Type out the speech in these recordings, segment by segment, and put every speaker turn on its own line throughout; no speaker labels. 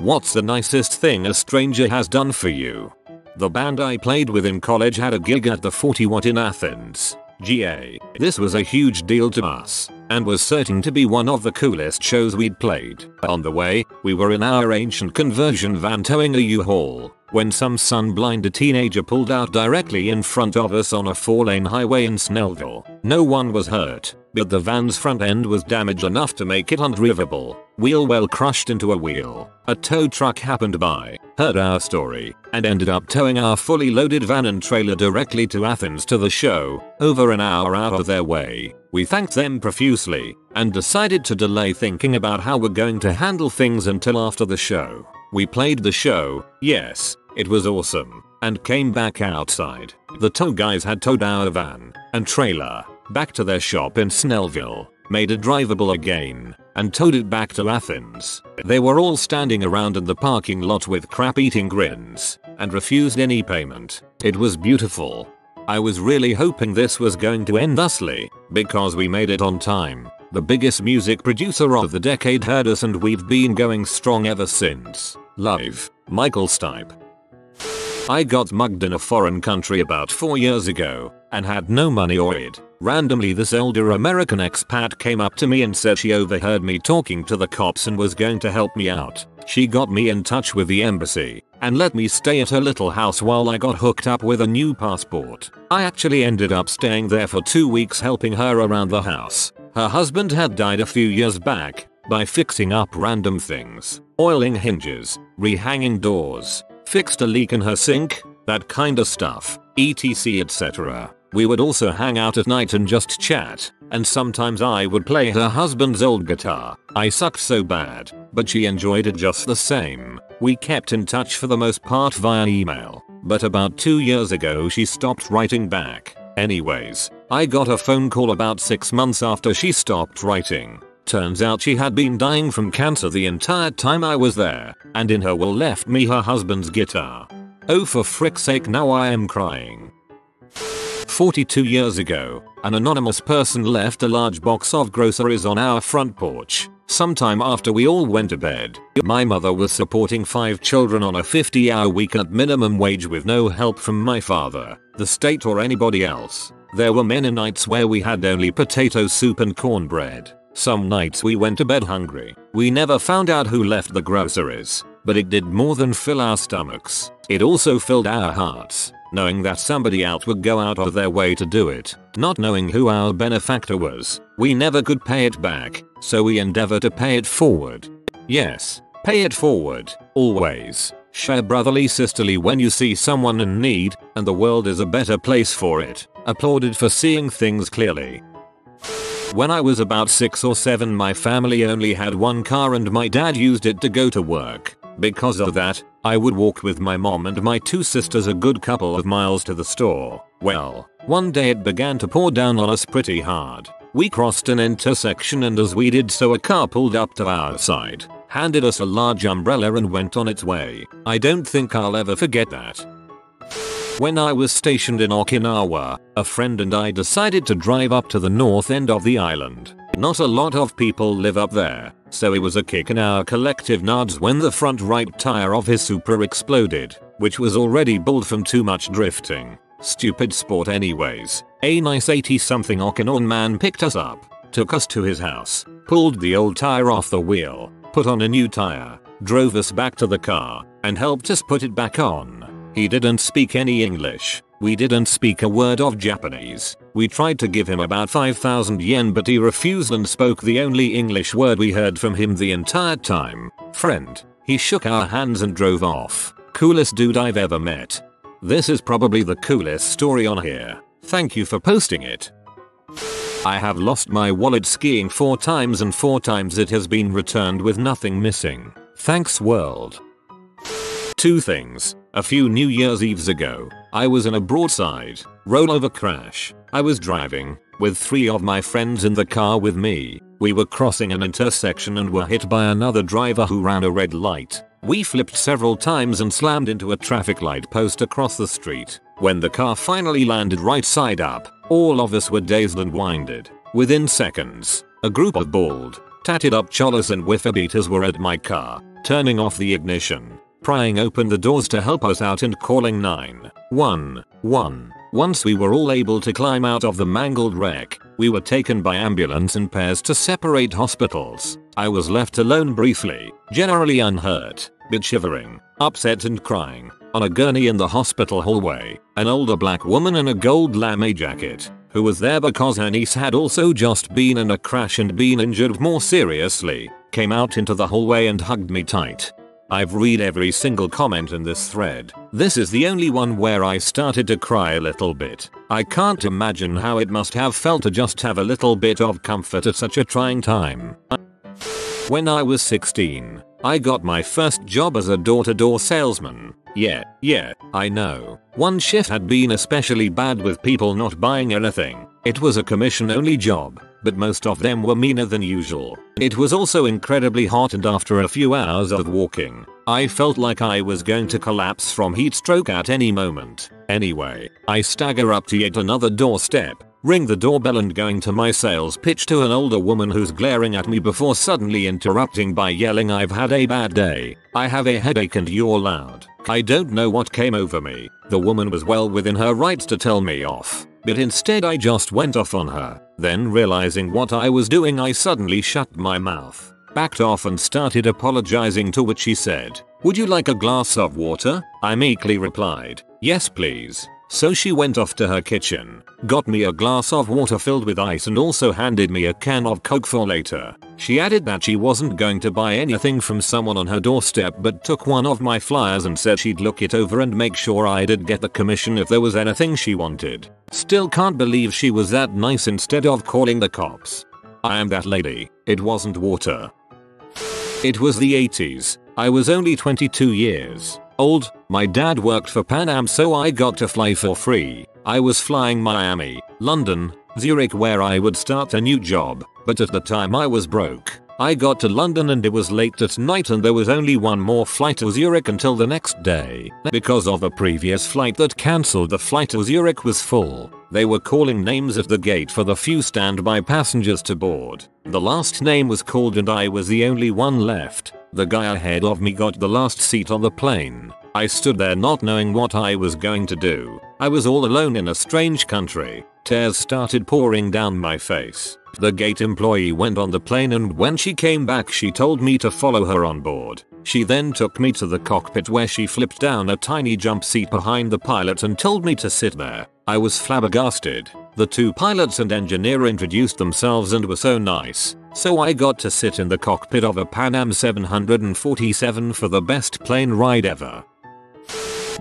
What's the nicest thing a stranger has done for you? The band I played with in college had a gig at the 40 Watt in Athens, GA. This was a huge deal to us, and was certain to be one of the coolest shows we'd played. On the way, we were in our ancient conversion van towing a U-Haul, when some sun-blinded teenager pulled out directly in front of us on a 4-lane highway in Snellville. No one was hurt, but the van's front end was damaged enough to make it undrivable. Wheel well crushed into a wheel. A tow truck happened by, heard our story, and ended up towing our fully loaded van and trailer directly to Athens to the show, over an hour out of their way. We thanked them profusely, and decided to delay thinking about how we're going to handle things until after the show. We played the show, yes, it was awesome, and came back outside. The tow guys had towed our van and trailer back to their shop in Snellville, made it drivable again, and towed it back to Athens. They were all standing around in the parking lot with crap-eating grins, and refused any payment. It was beautiful. I was really hoping this was going to end thusly, because we made it on time. The biggest music producer of the decade heard us and we've been going strong ever since. Love, Michael Stipe. I got mugged in a foreign country about 4 years ago, and had no money or it. Randomly this older American expat came up to me and said she overheard me talking to the cops and was going to help me out. She got me in touch with the embassy, and let me stay at her little house while I got hooked up with a new passport. I actually ended up staying there for 2 weeks helping her around the house. Her husband had died a few years back, by fixing up random things. Oiling hinges, rehanging doors, fixed a leak in her sink, that kinda stuff, etc etc. We would also hang out at night and just chat, and sometimes I would play her husband's old guitar. I sucked so bad, but she enjoyed it just the same. We kept in touch for the most part via email, but about 2 years ago she stopped writing back. Anyways, I got a phone call about 6 months after she stopped writing. Turns out she had been dying from cancer the entire time I was there, and in her will left me her husband's guitar. Oh, for frick's sake, now I am crying. 42 years ago, an anonymous person left a large box of groceries on our front porch. Sometime after we all went to bed. My mother was supporting 5 children on a 50-hour week at minimum wage with no help from my father, the state, or anybody else. There were many nights where we had only potato soup and cornbread. Some nights we went to bed hungry. We never found out who left the groceries, but it did more than fill our stomachs. It also filled our hearts, knowing that somebody else would go out of their way to do it. Not knowing who our benefactor was, we never could pay it back, so we endeavor to pay it forward. Yes, pay it forward, always. Share brotherly sisterly when you see someone in need, and the world is a better place for it. Applauded for seeing things clearly. When I was about 6 or 7, my family only had one car and my dad used it to go to work. Because of that, I would walk with my mom and my 2 sisters a good couple of miles to the store. Well, one day it began to pour down on us pretty hard. We crossed an intersection, and as we did so a car pulled up to our side, handed us a large umbrella and went on its way. I don't think I'll ever forget that. When I was stationed in Okinawa, a friend and I decided to drive up to the north end of the island. Not a lot of people live up there, so it was a kick in our collective nards when the front right tire of his Supra exploded, which was already bald from too much drifting. Stupid sport anyways. A nice 80-something Okinawan man picked us up, took us to his house, pulled the old tire off the wheel, put on a new tire, drove us back to the car, and helped us put it back on. He didn't speak any English. We didn't speak a word of Japanese. We tried to give him about 5,000 yen, but he refused and spoke the only English word we heard from him the entire time. Friend. He shook our hands and drove off. Coolest dude I've ever met. This is probably the coolest story on here. Thank you for posting it. I have lost my wallet skiing 4 times and 4 times it has been returned with nothing missing. Thanks world. 2 things. A few New Year's Eves ago, I was in a broadside rollover crash. I was driving, with 3 of my friends in the car with me. We were crossing an intersection and were hit by another driver who ran a red light. We flipped several times and slammed into a traffic light post across the street. When the car finally landed right side up, all of us were dazed and winded. Within seconds, a group of bald, Tatted up cholas and whiffer beaters were at my car, turning off the ignition, prying open the doors to help us out and calling 911. Once we were all able to climb out of the mangled wreck, we were taken by ambulance in pairs to separate hospitals. I was left alone briefly, generally unhurt, but shivering, upset and crying, on a gurney in the hospital hallway. An older black woman in a gold lame jacket, who was there because her niece had also just been in a crash and been injured more seriously, came out into the hallway and hugged me tight. I've read every single comment in this thread. This is the only one where I started to cry a little bit. I can't imagine how it must have felt to just have a little bit of comfort at such a trying time. When I was 16, I got my first job as a door-to-door salesman. Yeah, I know. One shift had been especially bad with people not buying anything. It was a commission-only job, but most of them were meaner than usual. It was also incredibly hot, and after a few hours of walking, I felt like I was going to collapse from heat stroke at any moment. Anyway, I stagger up to yet another doorstep, ring the doorbell and going to my sales pitch to an older woman who's glaring at me before suddenly interrupting by yelling, "I've had a bad day. I have a headache and you're loud." I don't know what came over me. The woman was well within her rights to tell me off, but instead I just went off on her. Then realizing what I was doing, I suddenly shut my mouth, backed off and started apologizing, to which she said, "Would you like a glass of water?" I meekly replied, "Yes please." So she went off to her kitchen, got me a glass of water filled with ice and also handed me a can of Coke for later. She added that she wasn't going to buy anything from someone on her doorstep, but took one of my flyers and said she'd look it over and make sure I did get the commission if there was anything she wanted. Still can't believe she was that nice instead of calling the cops. I am that lady. It wasn't water. It was the 80s. I was only 22 years old. My dad worked for Pan Am, so I got to fly for free. I was flying Miami, London, Zurich, where I would start a new job, but at the time I was broke. I got to London and it was late at night and there was only one more flight to Zurich until the next day. Because of a previous flight that cancelled, the flight to Zurich was full. They were calling names at the gate for the few standby passengers to board. The last name was called and I was the only one left. The guy ahead of me got the last seat on the plane. I stood there not knowing what I was going to do. I was all alone in a strange country. Tears started pouring down my face. The gate employee went on the plane and when she came back she told me to follow her on board. She then took me to the cockpit where she flipped down a tiny jump seat behind the pilot and told me to sit there. I was flabbergasted. The two pilots and engineer introduced themselves and were so nice. So I got to sit in the cockpit of a Pan Am 747 for the best plane ride ever.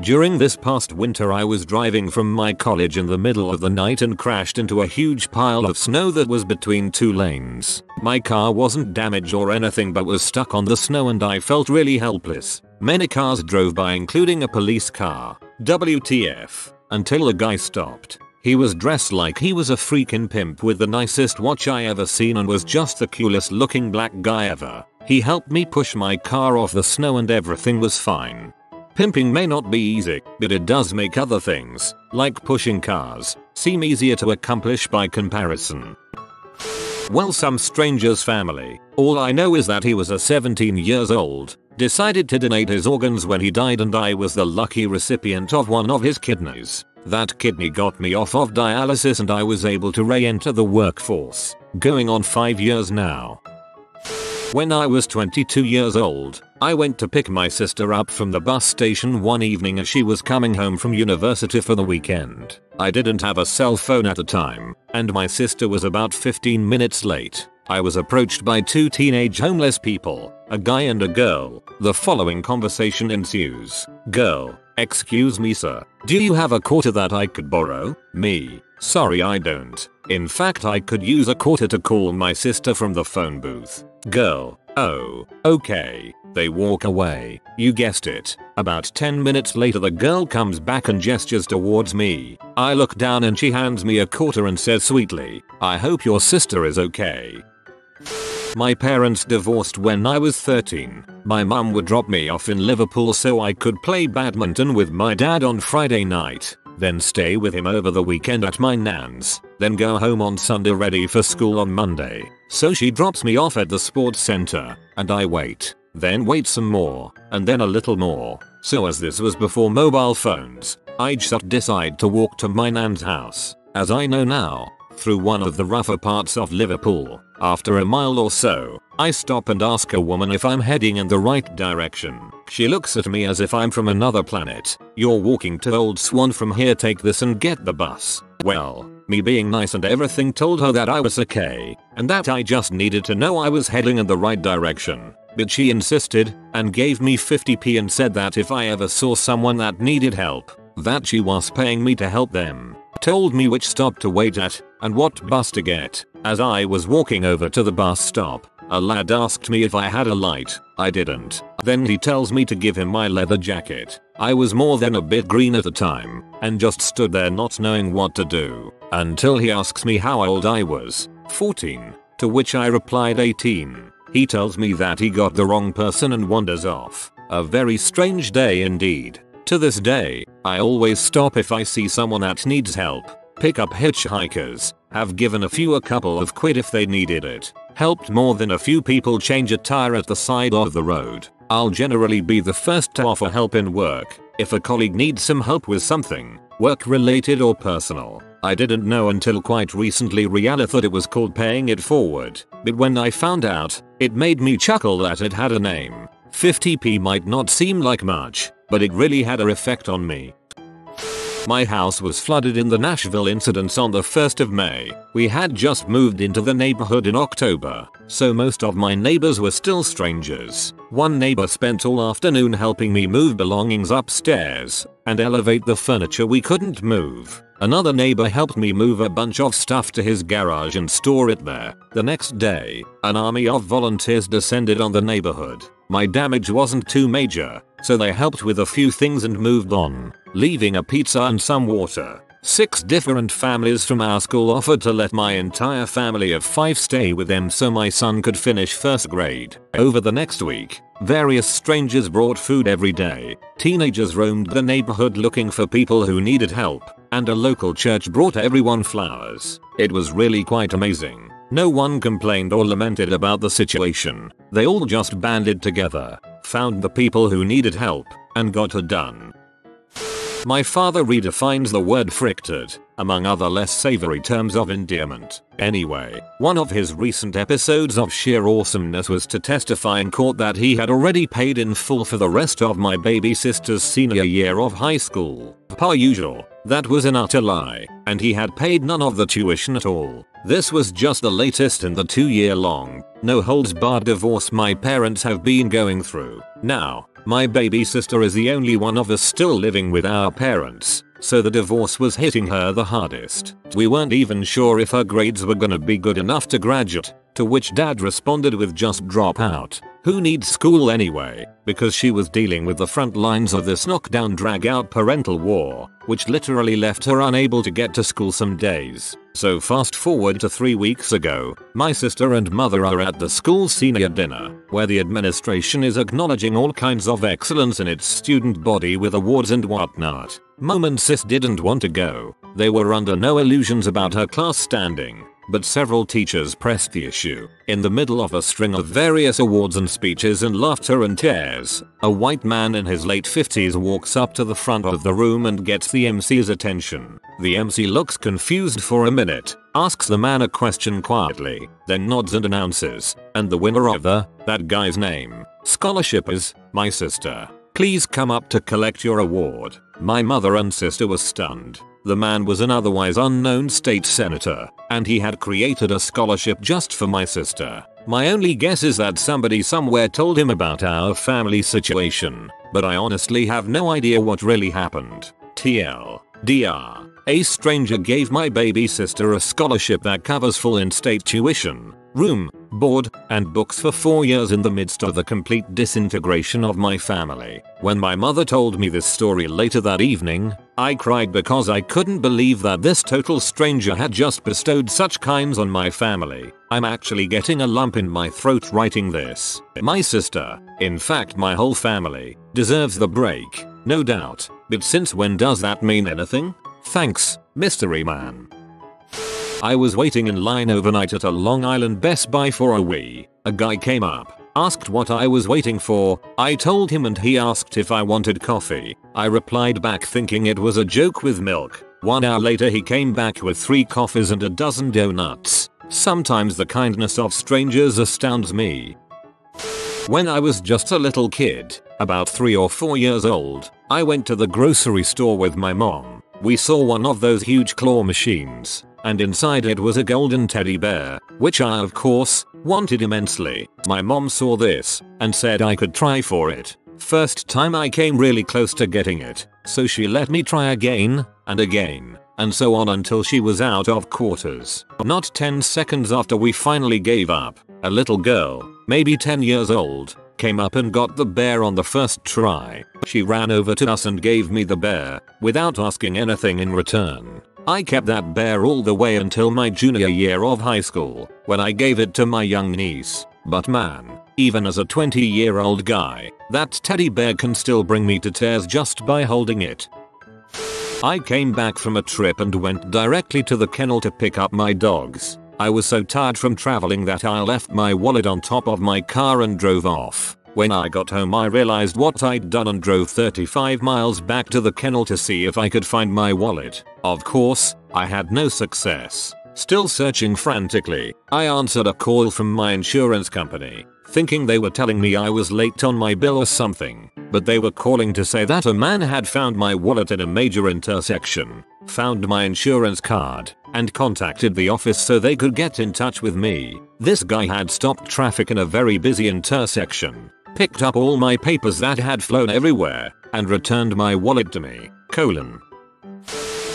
During this past winter I was driving from my college in the middle of the night and crashed into a huge pile of snow that was between two lanes. My car wasn't damaged or anything but was stuck on the snow and I felt really helpless. Many cars drove by, including a police car. WTF. Until a guy stopped. He was dressed like he was a freaking pimp with the nicest watch I ever seen and was just the coolest looking black guy ever. He helped me push my car off the snow and everything was fine. Pimping may not be easy, but it does make other things, like pushing cars, seem easier to accomplish by comparison. Well, some stranger's family, all I know is that he was a 17 years old, decided to donate his organs when he died and I was the lucky recipient of one of his kidneys. That kidney got me off of dialysis and I was able to re-enter the workforce, going on 5 years now. When I was 22 years old, I went to pick my sister up from the bus station one evening as she was coming home from university for the weekend. I didn't have a cell phone at the time, and my sister was about 15 minutes late. I was approached by two teenage homeless people, a guy and a girl. The following conversation ensues. Girl: "Excuse me sir, do you have a quarter that I could borrow?" Me: "Sorry, I don't. In fact, I could use a quarter to call my sister from the phone booth." Girl: "Oh, okay." They walk away. You guessed it. About 10 minutes later the girl comes back and gestures towards me. I look down and she hands me a quarter and says sweetly, "I hope your sister is okay." My parents divorced when I was 13. My mum would drop me off in Liverpool so I could play badminton with my dad on Friday night, then stay with him over the weekend at my nan's. then go home on Sunday ready for school on Monday. So she drops me off at the sports center, and I wait, then wait some more, and then a little more. So as this was before mobile phones, I just decide to walk to my nan's house. As I know now, through one of the rougher parts of Liverpool. After a mile or so, I stop and ask a woman if I'm heading in the right direction. She looks at me as if I'm from another planet. "You're walking to Old Swan from here, take this and get the bus." Well, me being nice and everything told her that I was okay, and that I just needed to know I was heading in the right direction. But she insisted, and gave me 50p and said that if I ever saw someone that needed help, that she was paying me to help them. Told me which stop to wait at, and what bus to get. As I was walking over to the bus stop, a lad asked me if I had a light. I didn't. Then he tells me to give him my leather jacket. I was more than a bit green at the time, and just stood there not knowing what to do, until he asks me how old I was. 14. To which I replied 18. He tells me that he got the wrong person and wanders off. A very strange day indeed. To this day, I always stop if I see someone that needs help. Pick up hitchhikers, have given a couple of quid if they needed it. Helped more than a few people change a tire at the side of the road. I'll generally be the first to offer help in work, if a colleague needs some help with something, work related or personal. I didn't know until quite recently that it was called paying it forward, but when I found out, it made me chuckle that it had a name. 50p might not seem like much, but it really had an effect on me. My house was flooded in the Nashville incidents on the 1st of May. We had just moved into the neighborhood in October, so most of my neighbors were still strangers. One neighbor spent all afternoon helping me move belongings upstairs and elevate the furniture we couldn't move. Another neighbor helped me move a bunch of stuff to his garage and store it there. The next day, an army of volunteers descended on the neighborhood. My damage wasn't too major, so they helped with a few things and moved on, leaving a pizza and some water. 6 different families from our school offered to let my entire family of 5 stay with them so my son could finish first grade. Over the next week, various strangers brought food every day. Teenagers roamed the neighborhood looking for people who needed help, and a local church brought everyone flowers. It was really quite amazing. No one complained or lamented about the situation. They all just banded together, found the people who needed help, and got it done. My father redefines the word fricted, among other less savory terms of endearment. Anyway, one of his recent episodes of sheer awesomeness was to testify in court that he had already paid in full for the rest of my baby sister's senior year of high school. Per usual, that was an utter lie, and he had paid none of the tuition at all. This was just the latest in the 2-year-long, no-holds-barred divorce my parents have been going through. Now, my baby sister is the only one of us still living with our parents, so the divorce was hitting her the hardest. We weren't even sure if her grades were gonna be good enough to graduate, to which dad responded with just drop out. Who needs school anyway? Because she was dealing with the front lines of this knockdown drag-out parental war, which literally left her unable to get to school some days. So fast forward to 3 weeks ago, my sister and mother are at the school senior dinner, where the administration is acknowledging all kinds of excellence in its student body with awards and whatnot. Mom and sis didn't want to go. They were under no illusions about her class standing. But several teachers pressed the issue. In the middle of a string of various awards and speeches and laughter and tears, a white man in his late 50s walks up to the front of the room and gets the MC's attention. The MC looks confused for a minute, asks the man a question quietly, then nods and announces, "And the winner of that guy's name, scholarship is, my sister. Please come up to collect your award." My mother and sister were stunned. The man was an otherwise unknown state senator, and he had created a scholarship just for my sister. My only guess is that somebody somewhere told him about our family situation, but I honestly have no idea what really happened. TLDR. A stranger gave my baby sister a scholarship that covers full in-state tuition, room, board, and books for 4 years in the midst of the complete disintegration of my family. When my mother told me this story later that evening, I cried because I couldn't believe that this total stranger had just bestowed such kinds on my family. I'm actually getting a lump in my throat writing this. My sister, in fact my whole family, deserves the break, no doubt. But since when does that mean anything? Thanks, Mystery Man. I was waiting in line overnight at a Long Island Best Buy for a Wii. A guy came up, asked what I was waiting for. I told him and he asked if I wanted coffee. I replied back thinking it was a joke with milk. 1 hour later he came back with 3 coffees and a dozen donuts. Sometimes the kindness of strangers astounds me. When I was just a little kid, about 3 or 4 years old, I went to the grocery store with my mom. We saw one of those huge claw machines, and inside it was a golden teddy bear, which I of course wanted immensely. My mom saw this and said I could try for it. First time I came really close to getting it, so she let me try again and again, and so on until she was out of quarters. Not 10 seconds after we finally gave up, a little girl, maybe 10 years old, came up and got the bear on the first try. She ran over to us and gave me the bear, without asking anything in return. I kept that bear all the way until my junior year of high school, when I gave it to my young niece. But man, even as a 20-year-old guy, that teddy bear can still bring me to tears just by holding it. I came back from a trip and went directly to the kennel to pick up my dogs. I was so tired from traveling that I left my wallet on top of my car and drove off. When I got home I realized what I'd done and drove 35 miles back to the kennel to see if I could find my wallet. Of course, I had no success. Still searching frantically, I answered a call from my insurance company, thinking they were telling me I was late on my bill or something, but they were calling to say that a man had found my wallet in a major intersection, found my insurance card, and contacted the office so they could get in touch with me. This guy had stopped traffic in a very busy intersection, picked up all my papers that had flown everywhere, and returned my wallet to me.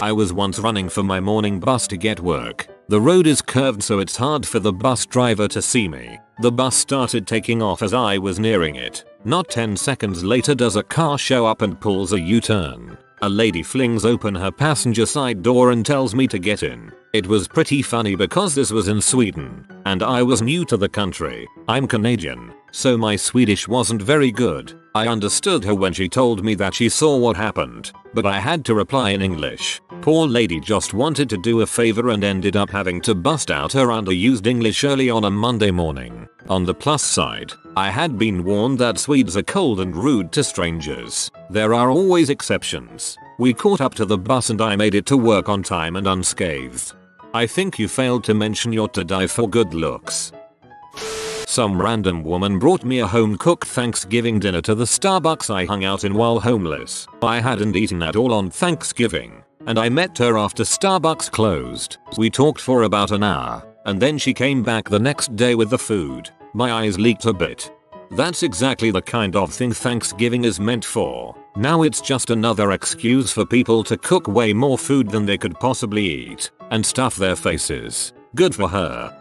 I was once running for my morning bus to get work. The road is curved so it's hard for the bus driver to see me. The bus started taking off as I was nearing it. Not 10 seconds later does a car show up and pulls a U-turn. A lady flings open her passenger side door and tells me to get in. It was pretty funny because this was in Sweden, and I was new to the country. I'm Canadian, so my Swedish wasn't very good. I understood her when she told me that she saw what happened, but I had to reply in English. Poor lady just wanted to do a favor and ended up having to bust out her underused English early on a Monday morning. On the plus side, I had been warned that Swedes are cold and rude to strangers. There are always exceptions. We caught up to the bus and I made it to work on time and unscathed. I think you failed to mention you're to die for good looks. Some random woman brought me a home-cooked Thanksgiving dinner to the Starbucks I hung out in while homeless. I hadn't eaten at all on Thanksgiving, and I met her after Starbucks closed. We talked for about an hour, and then she came back the next day with the food. My eyes leaked a bit. That's exactly the kind of thing Thanksgiving is meant for. Now it's just another excuse for people to cook way more food than they could possibly eat, and stuff their faces. Good for her.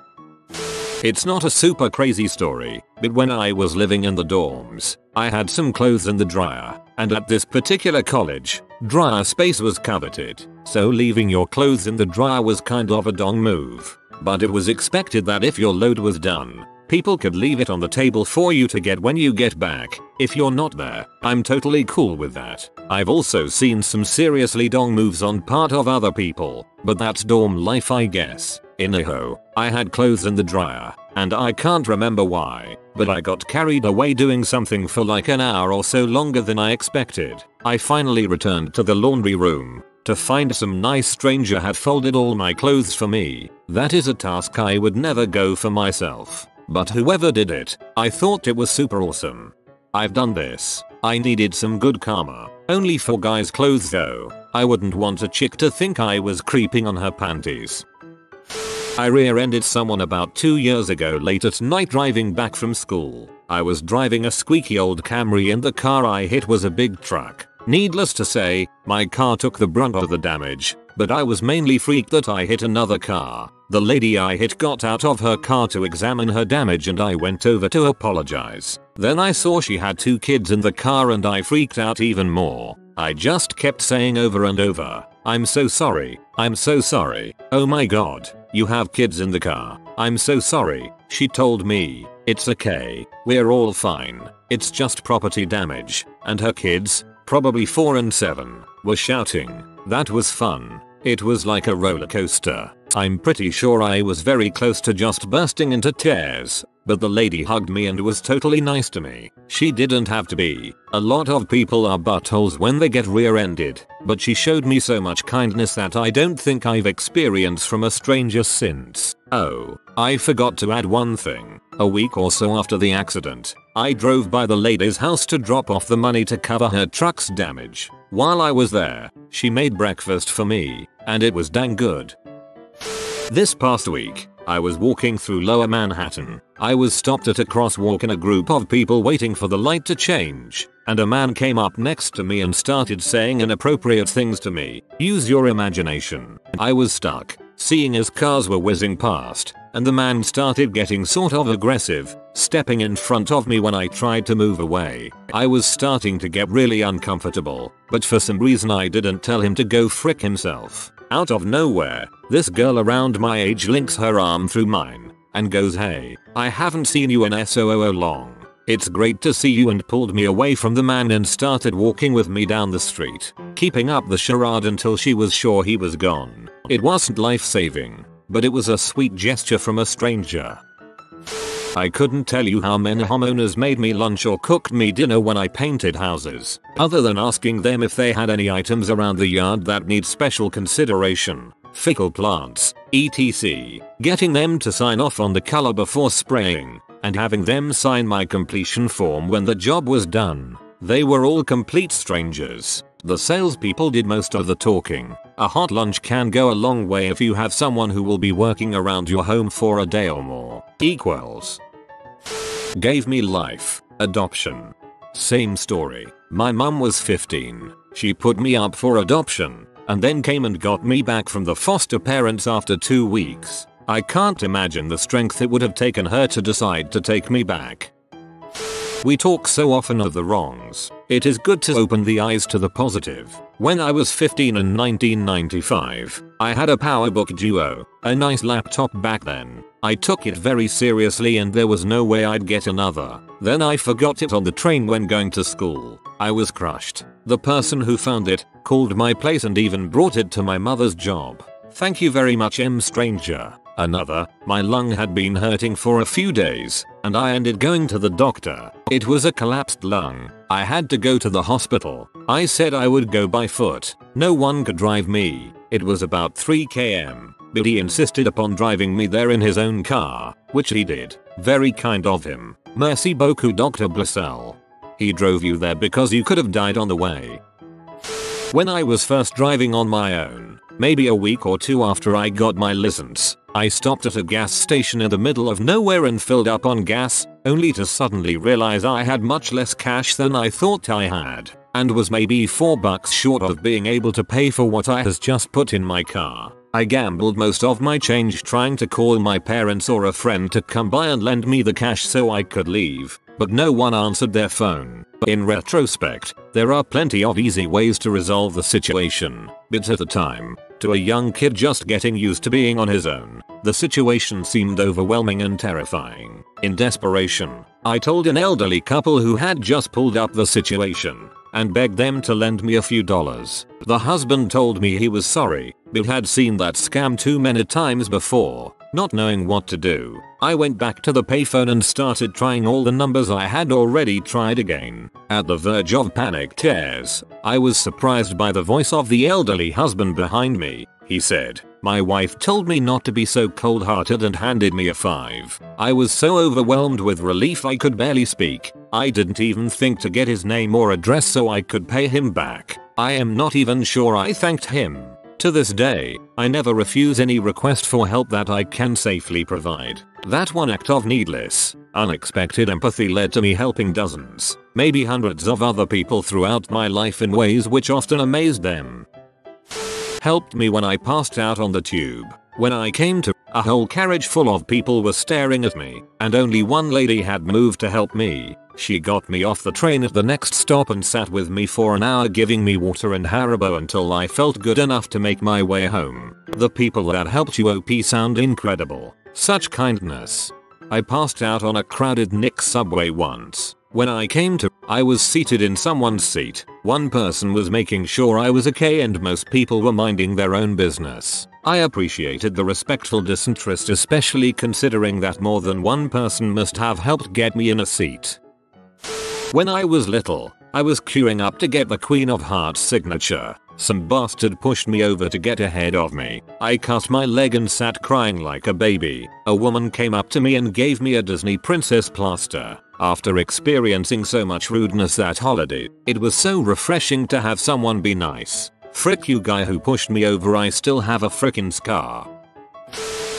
It's not a super crazy story, but when I was living in the dorms, I had some clothes in the dryer, and at this particular college, dryer space was coveted, so leaving your clothes in the dryer was kind of a dong move. But it was expected that if your load was done, people could leave it on the table for you to get when you get back. If you're not there, I'm totally cool with that. I've also seen some seriously dong moves on part of other people, but that's dorm life I guess. Anyhow, I had clothes in the dryer, and I can't remember why, but I got carried away doing something for like an hour or so longer than I expected. I finally returned to the laundry room to find some nice stranger had folded all my clothes for me. That is a task I would never go for myself. But whoever did it, I thought it was super awesome. I've done this. I needed some good karma. Only for guys' clothes though. I wouldn't want a chick to think I was creeping on her panties. I rear-ended someone about 2 years ago late at night driving back from school. I was driving a squeaky old Camry and the car I hit was a big truck. Needless to say, my car took the brunt of the damage, but I was mainly freaked that I hit another car. The lady I hit got out of her car to examine her damage and I went over to apologize. Then I saw she had 2 kids in the car and I freaked out even more. I just kept saying over and over, "I'm so sorry, I'm so sorry, oh my god, you have kids in the car, I'm so sorry." She told me, "It's okay, we're all fine, it's just property damage," and her kids, probably 4 and 7, were shouting. That was fun. It was like a roller coaster. I'm pretty sure I was very close to just bursting into tears, but the lady hugged me and was totally nice to me. She didn't have to be. A lot of people are buttholes when they get rear-ended, but she showed me so much kindness that I don't think I've experienced from a stranger since. Oh, I forgot to add one thing. A week or so after the accident, I drove by the lady's house to drop off the money to cover her truck's damage. While I was there, she made breakfast for me, and it was dang good. This past week, I was walking through Lower Manhattan. I was stopped at a crosswalk in a group of people waiting for the light to change, and a man came up next to me and started saying inappropriate things to me. Use your imagination. I was stuck, seeing as cars were whizzing past, and the man started getting sort of aggressive, stepping in front of me when I tried to move away. I was starting to get really uncomfortable, but for some reason I didn't tell him to go frick himself. Out of nowhere, this girl around my age links her arm through mine and goes, "Hey, I haven't seen you in so long. It's great to see you," and pulled me away from the man and started walking with me down the street, keeping up the charade until she was sure he was gone. It wasn't life-saving, but it was a sweet gesture from a stranger. I couldn't tell you how many homeowners made me lunch or cooked me dinner when I painted houses, other than asking them if they had any items around the yard that need special consideration, fickle plants, etc. Getting them to sign off on the color before spraying, and having them sign my completion form when the job was done. They were all complete strangers. The salespeople did most of the talking. A hot lunch can go a long way if you have someone who will be working around your home for a day or more. Equals. Gave me life. Adoption. Same story. My mum was 15. She put me up for adoption, and then came and got me back from the foster parents after 2 weeks. I can't imagine the strength it would have taken her to decide to take me back. We talk so often of the wrongs. It is good to open the eyes to the positive. When I was 15 in 1995, I had a PowerBook Duo, a nice laptop back then. I took it very seriously and there was no way I'd get another. Then I forgot it on the train when going to school. I was crushed. The person who found it called my place and even brought it to my mother's job. Thank you very much, stranger. Another, my lung had been hurting for a few days, and I ended going to the doctor. It was a collapsed lung. I had to go to the hospital. I said I would go by foot. No one could drive me. It was about 3 km, but he insisted upon driving me there in his own car, which he did. Very kind of him. Merci beaucoup, Dr. Blassel. He drove you there because you could have died on the way. When I was first driving on my own, maybe a week or two after I got my license, I stopped at a gas station in the middle of nowhere and filled up on gas, only to suddenly realize I had much less cash than I thought I had, and was maybe $4 short of being able to pay for what I has just put in my car. I gambled most of my change trying to call my parents or a friend to come by and lend me the cash so I could leave, but no one answered their phone. In retrospect, there are plenty of easy ways to resolve the situation, but at the time, to a young kid just getting used to being on his own, the situation seemed overwhelming and terrifying. In desperation, I told an elderly couple who had just pulled up the situation and begged them to lend me a few dollars. The husband told me he was sorry, but had seen that scam too many times before. Not knowing what to do, I went back to the payphone and started trying all the numbers I had already tried again. At the verge of panic tears, I was surprised by the voice of the elderly husband behind me. He said, "My wife told me not to be so cold-hearted," and handed me a $5. I was so overwhelmed with relief I could barely speak. I didn't even think to get his name or address so I could pay him back. I am not even sure I thanked him. To this day, I never refuse any request for help that I can safely provide. That one act of needless, unexpected empathy led to me helping dozens, maybe hundreds of other people throughout my life in ways which often amazed them. Helped me when I passed out on the tube. When I came to, a whole carriage full of people were staring at me, and only one lady had moved to help me. She got me off the train at the next stop and sat with me for an hour giving me water and Haribo until I felt good enough to make my way home. The people that helped you sound incredible. Such kindness. I passed out on a crowded Nick subway once. When I came to, I was seated in someone's seat. One person was making sure I was okay and most people were minding their own business. I appreciated the respectful disinterest, especially considering that more than one person must have helped get me in a seat. When I was little, I was queuing up to get the Queen of Hearts signature. Some bastard pushed me over to get ahead of me. I cut my leg and sat crying like a baby. A woman came up to me and gave me a Disney princess plaster. After experiencing so much rudeness that holiday, it was so refreshing to have someone be nice. Frick you guy who pushed me over, I still have a frickin' scar.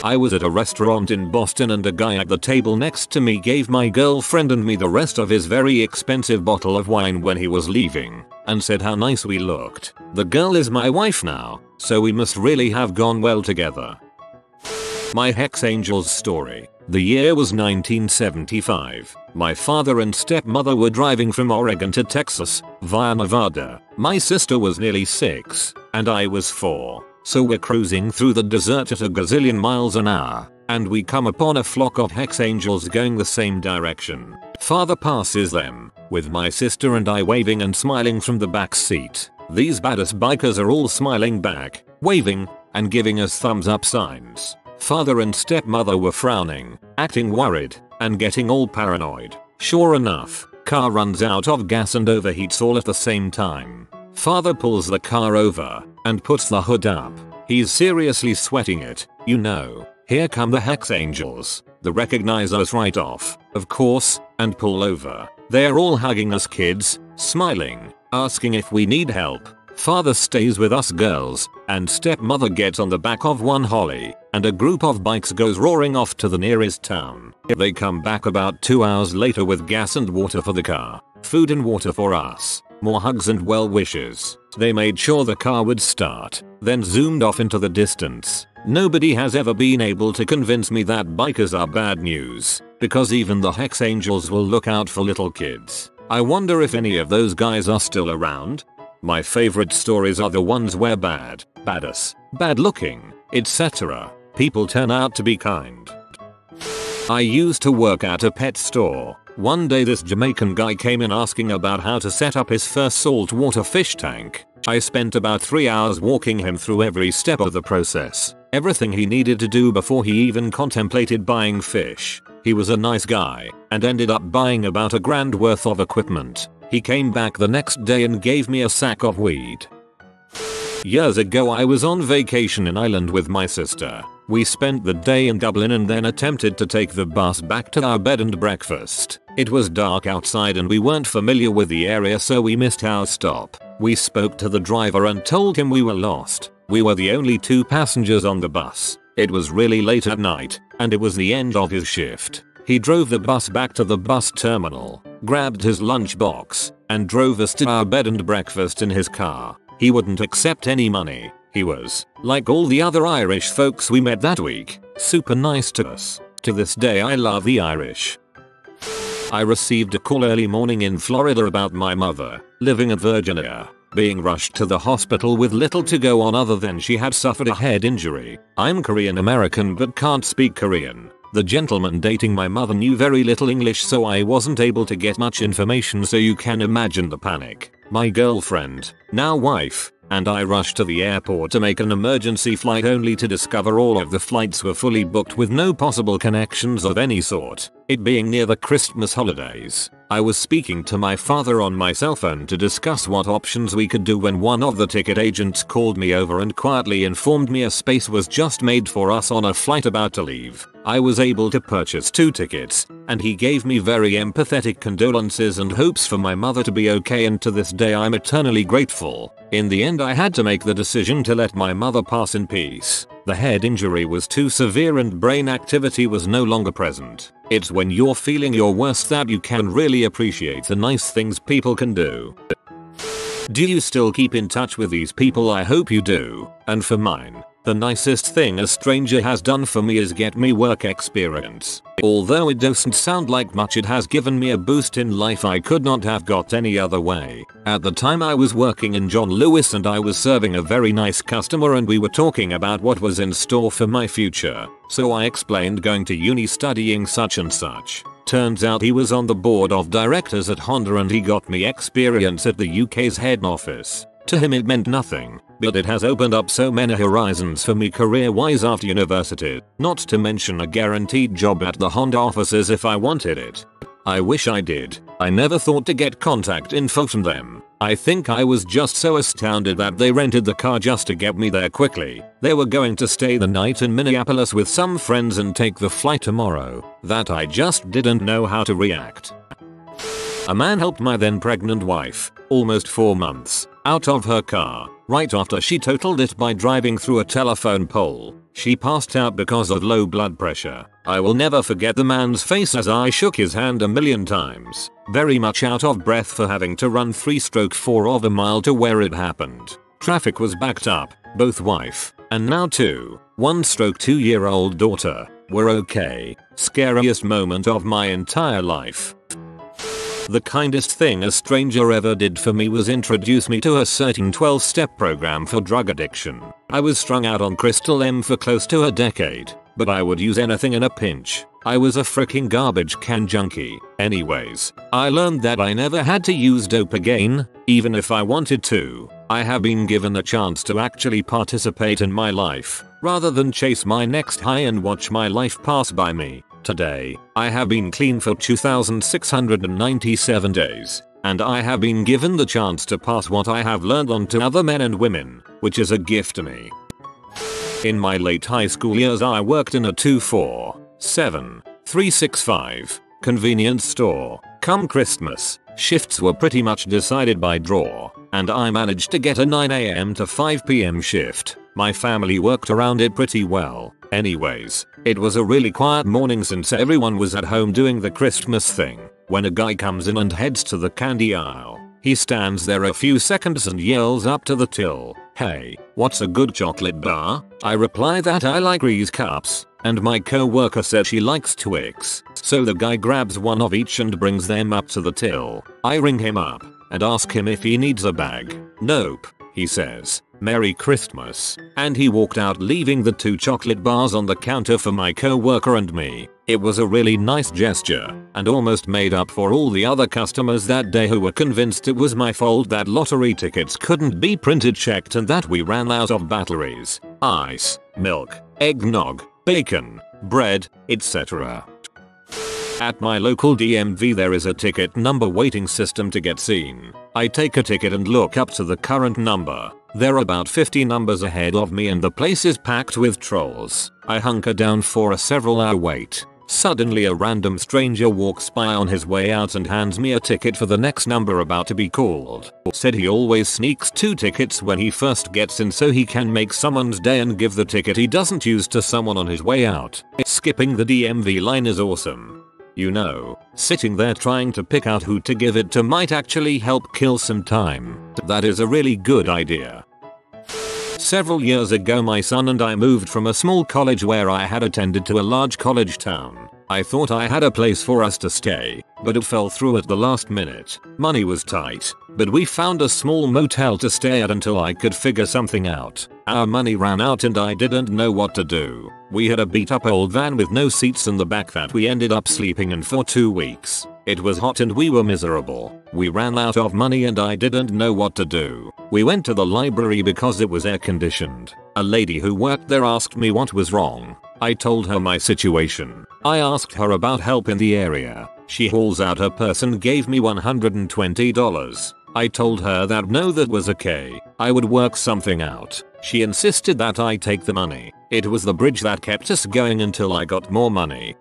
I was at a restaurant in Boston and a guy at the table next to me gave my girlfriend and me the rest of his very expensive bottle of wine when he was leaving, and said how nice we looked. The girl is my wife now, so we must really have gone well together. My Hex Angels story. The year was 1975. My father and stepmother were driving from Oregon to Texas, via Nevada. My sister was nearly 6, and I was 4. So we're cruising through the desert at a gazillion miles an hour, and we come upon a flock of Hex Angels going the same direction. Father passes them, with my sister and I waving and smiling from the back seat. These badass bikers are all smiling back, waving, and giving us thumbs up signs. Father and stepmother were frowning, acting worried, and getting all paranoid. Sure enough, car runs out of gas and overheats all at the same time. Father pulls the car over and puts the hood up. He's seriously sweating it, you know. Here come the Hex Angels. They recognize us right off, of course, and pull over. They're all hugging us kids, smiling, asking if we need help. Father stays with us girls, and stepmother gets on the back of one Holly, and a group of bikes goes roaring off to the nearest town. They come back about 2 hours later with gas and water for the car, food and water for us, more hugs and well wishes. They made sure the car would start, then zoomed off into the distance. Nobody has ever been able to convince me that bikers are bad news, because even the Hex Angels will look out for little kids. I wonder if any of those guys are still around. My favorite stories are the ones where badass, bad looking, etc. people turn out to be kind. I used to work at a pet store. One day this Jamaican guy came in asking about how to set up his first saltwater fish tank. I spent about 3 hours walking him through every step of the process, everything he needed to do before he even contemplated buying fish. He was a nice guy and ended up buying about $1,000 worth of equipment. He came back the next day and gave me a sack of weed. Years ago I was on vacation in Ireland with my sister. We spent the day in Dublin and then attempted to take the bus back to our bed and breakfast. It was dark outside and we weren't familiar with the area, so we missed our stop. We spoke to the driver and told him we were lost. We were the only 2 passengers on the bus. It was really late at night, and it was the end of his shift. He drove the bus back to the bus terminal, grabbed his lunchbox, and drove us to our bed and breakfast in his car. He wouldn't accept any money. He was, like all the other Irish folks we met that week, super nice to us. To this day I love the Irish. I received a call early morning in Florida about my mother, living in Virginia, being rushed to the hospital with little to go on other than she had suffered a head injury. I'm Korean American but can't speak Korean. The gentleman dating my mother knew very little English, so I wasn't able to get much information, so you can imagine the panic. My girlfriend, now wife, and I rushed to the airport to make an emergency flight, only to discover all of the flights were fully booked with no possible connections of any sort. It being near the Christmas holidays, I was speaking to my father on my cell phone to discuss what options we could do when one of the ticket agents called me over and quietly informed me a space was just made for us on a flight about to leave. I was able to purchase 2 tickets, and he gave me very empathetic condolences and hopes for my mother to be okay, and to this day I'm eternally grateful. In the end I had to make the decision to let my mother pass in peace. The head injury was too severe and brain activity was no longer present. It's when you're feeling your worst that you can really appreciate the nice things people can do. Do you still keep in touch with these people? I hope you do. And for mine, the nicest thing a stranger has done for me is get me work experience. Although it doesn't sound like much, it has given me a boost in life I could not have got any other way. At the time I was working in John Lewis and I was serving a very nice customer, and we were talking about what was in store for my future. So I explained going to uni, studying such and such. Turns out he was on the board of directors at Honda and he got me experience at the UK's head office. To him it meant nothing, but it has opened up so many horizons for me career-wise after university, not to mention a guaranteed job at the Honda offices if I wanted it. I wish I did. I never thought to get contact info from them. I think I was just so astounded that they rented the car just to get me there quickly. They were going to stay the night in Minneapolis with some friends and take the flight tomorrow, that I just didn't know how to react. A man helped my then pregnant wife, almost 4 months, out of her car, right after she totaled it by driving through a telephone pole. She passed out because of low blood pressure. I will never forget the man's face as I shook his hand a million times, very much out of breath for having to run 3/4 of a mile to where it happened. Traffic was backed up, both wife, and now 1/2-year-old daughter, were okay. Scariest moment of my entire life. The kindest thing a stranger ever did for me was introduce me to a certain 12-step program for drug addiction. I was strung out on crystal meth for close to a decade, but I would use anything in a pinch. I was a freaking garbage can junkie. Anyways, I learned that I never had to use dope again, even if I wanted to. I have been given a chance to actually participate in my life, rather than chase my next high and watch my life pass by me. Today, I have been clean for 2,697 days, and I have been given the chance to pass what I have learned on to other men and women, which is a gift to me. In my late high school years I worked in a 24/7/365 convenience store. Come Christmas, shifts were pretty much decided by draw, and I managed to get a 9 AM to 5 PM shift. My family worked around it pretty well. Anyways, it was a really quiet morning since everyone was at home doing the Christmas thing, when a guy comes in and heads to the candy aisle. He stands there a few seconds and yells up to the till, "Hey, what's a good chocolate bar?" I reply that I like Reese's Cups, and my co-worker said she likes Twix. So the guy grabs one of each and brings them up to the till. I ring him up and ask him if he needs a bag. "Nope," he says. "Merry Christmas," and he walked out leaving the 2 chocolate bars on the counter for my co-worker and me. It was a really nice gesture, and almost made up for all the other customers that day who were convinced it was my fault that lottery tickets couldn't be printed checked and that we ran out of batteries, ice, milk, eggnog, bacon, bread, etc. At my local DMV there is a ticket number waiting system to get seen. I take a ticket and look up to the current number. There are about 50 numbers ahead of me and the place is packed with trolls. I hunker down for a several-hour wait. Suddenly a random stranger walks by on his way out and hands me a ticket for the next number about to be called. Said he always sneaks 2 tickets when he first gets in so he can make someone's day and give the ticket he doesn't use to someone on his way out. Skipping the DMV line is awesome. You know, sitting there trying to pick out who to give it to might actually help kill some time. That is a really good idea. Several years ago my son and I moved from a small college where I had attended to a large college town. I thought I had a place for us to stay, but it fell through at the last minute. Money was tight, but we found a small motel to stay at until I could figure something out. Our money ran out and I didn't know what to do. We had a beat up old van with no seats in the back that we ended up sleeping in for 2 weeks. It was hot and we were miserable. We ran out of money and I didn't know what to do. We went to the library because it was air conditioned. A lady who worked there asked me what was wrong. I told her my situation. I asked her about help in the area. She hauls out her purse and gave me $120. I told her that no, that was okay. I would work something out. She insisted that I take the money. It was the bridge that kept us going until I got more money.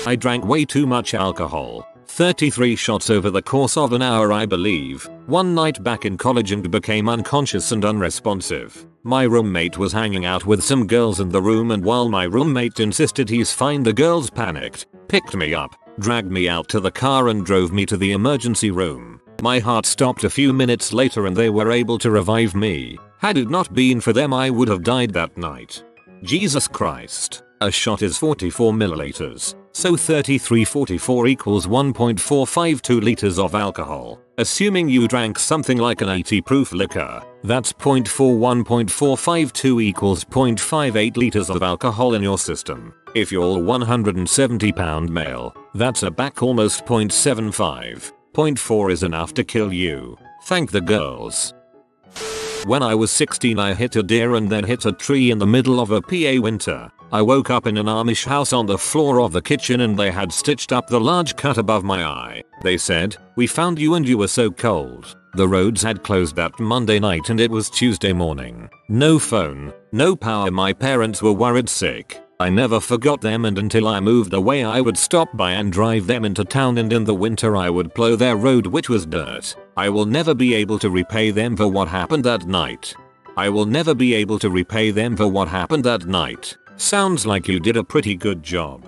I drank way too much alcohol. 33 shots over the course of an hour I believe, one night back in college and became unconscious and unresponsive. My roommate was hanging out with some girls in the room and while my roommate insisted he's fine the girls panicked, picked me up, dragged me out to the car and drove me to the emergency room. My heart stopped a few minutes later and they were able to revive me. Had it not been for them I would have died that night. Jesus Christ. A shot is 44 milliliters, so 3344 equals 1.452 liters of alcohol. Assuming you drank something like an 80 proof liquor, that's 0.41.452 equals 0.58 liters of alcohol in your system. If you're 170 pound male, That's a back almost 0.75. 0.4 is enough to kill you. Thank the girls. When I was 16 I hit a deer and then hit a tree in the middle of a PA winter. I woke up in an Amish house on the floor of the kitchen and they had stitched up the large cut above my eye. They said, "We found you and you were so cold." The roads had closed that Monday night and it was Tuesday morning. No phone, no power. My parents were worried sick. I never forgot them, and until I moved away I would stop by and drive them into town, and in the winter I would plow their road which was dirt. I will never be able to repay them for what happened that night. I will never be able to repay them for what happened that night. Sounds like you did a pretty good job.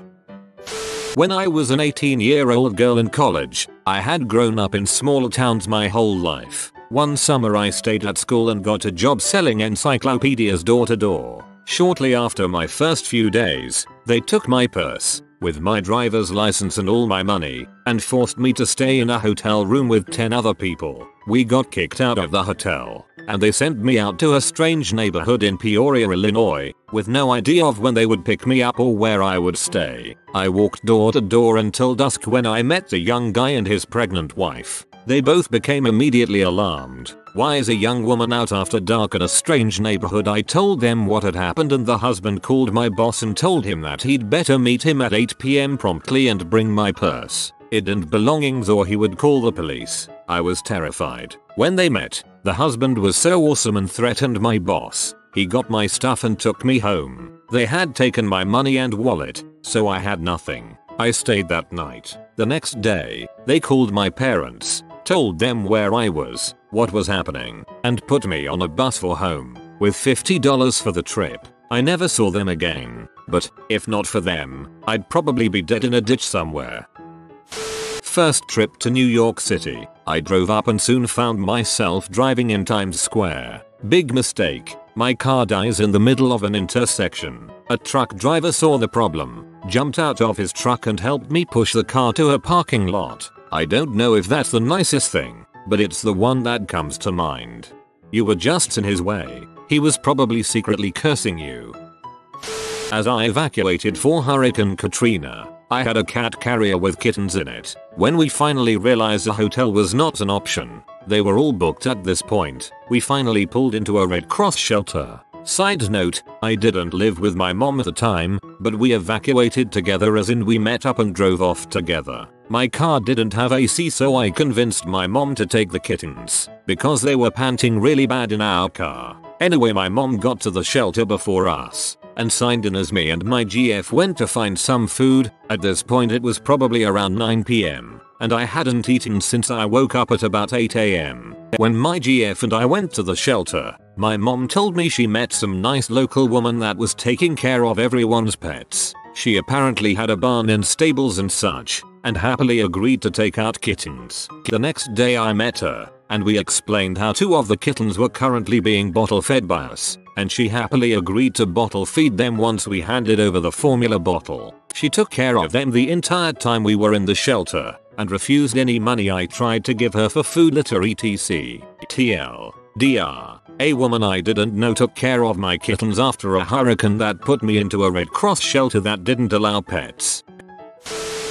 When I was an 18-year-old girl in college, I had grown up in small towns my whole life. One summer I stayed at school and got a job selling encyclopedias door to door. Shortly after my first few days, they took my purse, with my driver's license and all my money, and forced me to stay in a hotel room with 10 other people. We got kicked out of the hotel, and they sent me out to a strange neighborhood in Peoria, Illinois, with no idea of when they would pick me up or where I would stay. I walked door to door until dusk when I met the young guy and his pregnant wife. They both became immediately alarmed. Why is a young woman out after dark at a strange neighborhood? I told them what had happened, and the husband called my boss and told him that he'd better meet him at 8 p.m. promptly and bring my purse, it and belongings, or he would call the police. I was terrified. When they met, the husband was so awesome and threatened my boss. He got my stuff and took me home. They had taken my money and wallet, so I had nothing. I stayed that night. The next day, they called my parents, told them where I was, what was happening, and put me on a bus for home, with $50 for the trip. I never saw them again, but if not for them, I'd probably be dead in a ditch somewhere. First trip to New York City. I drove up and soon found myself driving in Times Square. Big mistake. My car dies in the middle of an intersection. A truck driver saw the problem, jumped out of his truck and helped me push the car to a parking lot. I don't know if that's the nicest thing, but it's the one that comes to mind. You were just in his way. He was probably secretly cursing you. As I evacuated for Hurricane Katrina, I had a cat carrier with kittens in it. When we finally realized a hotel was not an option, they were all booked at this point, we finally pulled into a Red Cross shelter. Side note, I didn't live with my mom at the time, but we evacuated together, as in we met up and drove off together. My car didn't have AC, so I convinced my mom to take the kittens, because they were panting really bad in our car. Anyway, my mom got to the shelter before us, and signed in as me and my GF went to find some food. At this point it was probably around 9 p.m. and I hadn't eaten since I woke up at about 8 a.m. When my GF and I went to the shelter, my mom told me she met some nice local woman that was taking care of everyone's pets. She apparently had a barn and stables and such, and happily agreed to take out kittens. The next day I met her, and we explained how 2 of the kittens were currently being bottle fed by us, and she happily agreed to bottle feed them once we handed over the formula bottle. She took care of them the entire time we were in the shelter, and refused any money I tried to give her for food, litter, etc. TLDR. A woman I didn't know took care of my kittens after a hurricane that put me into a Red Cross shelter that didn't allow pets.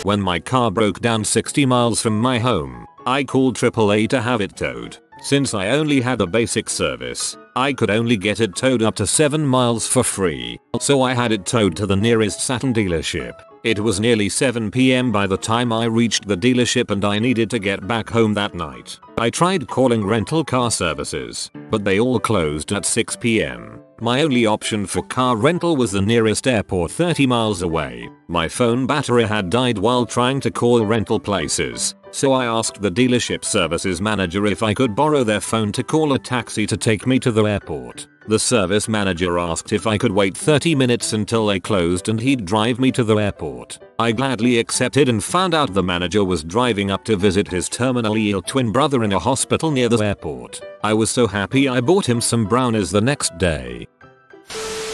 When my car broke down 60 miles from my home, I called AAA to have it towed. Since I only had a basic service, I could only get it towed up to 7 miles for free, so I had it towed to the nearest Saturn dealership. It was nearly 7 p.m. by the time I reached the dealership and I needed to get back home that night. I tried calling rental car services, but they all closed at 6 p.m. My only option for car rental was the nearest airport 30 miles away. My phone battery had died while trying to call rental places, so I asked the dealership services manager if I could borrow their phone to call a taxi to take me to the airport. The service manager asked if I could wait 30 minutes until they closed and he'd drive me to the airport. I gladly accepted and found out the manager was driving up to visit his terminally ill twin brother in a hospital near the airport. I was so happy I bought him some brownies the next day.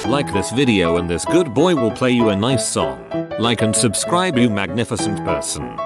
Like this video and this good boy will play you a nice song. Like and subscribe, you magnificent person.